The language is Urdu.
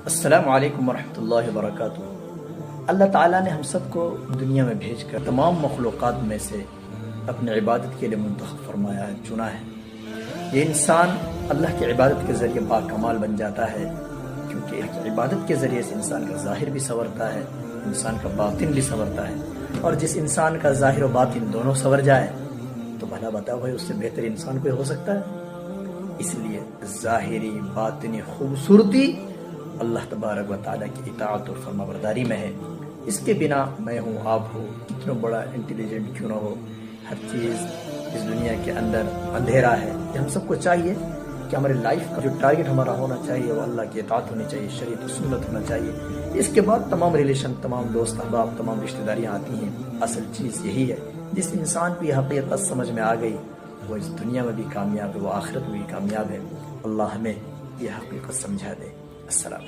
السلام علیکم ورحمۃ اللہ وبرکاتہ۔ اللہ تعالیٰ نے ہم سب کو دنیا میں بھیج کر تمام مخلوقات میں سے اپنے عبادت کے لیے منتخب فرمایا ہے، چنا ہے۔ یہ انسان اللہ کی عبادت کے ذریعے باکمال بن جاتا ہے، کیونکہ عبادت کے ذریعے سے انسان کا ظاہر بھی سنورتا ہے، انسان کا باطن بھی سنورتا ہے، اور جس انسان کا ظاہر و باطن دونوں سنور جائے تو بھلا بتاؤ بھائی اس سے بہتر انسان کوئی ہو سکتا ہے؟ اس لیے ظاہری باطنی خوبصورتی اللہ تبارک و تعالیٰ کی اطاعت اور فرما برداری میں ہے۔ اس کے بنا میں ہوں، آپ ہو، کتنا بڑا انٹیلیجنٹ کیوں نہ ہو، ہر چیز اس دنیا کے اندر اندھیرا ہے۔ یہ ہم سب کو چاہیے کہ ہمارے لائف کا جو ٹارگٹ ہمارا ہونا چاہیے وہ اللہ کی اطاعت ہونی چاہیے، شریعت و سنت ہونا چاہیے۔ اس کے بعد تمام ریلیشن، تمام دوست احباب، تمام رشتہ داریاں آتی ہیں۔ اصل چیز یہی ہے، جس انسان کو یہ حقیقت سمجھ میں آ گئی وہ اس دنیا میں بھی کامیاب ہے، وہ آخرت میں بھی کامیاب ہے۔ اللہ ہمیں یہ حقیقت سمجھا دے۔ السلام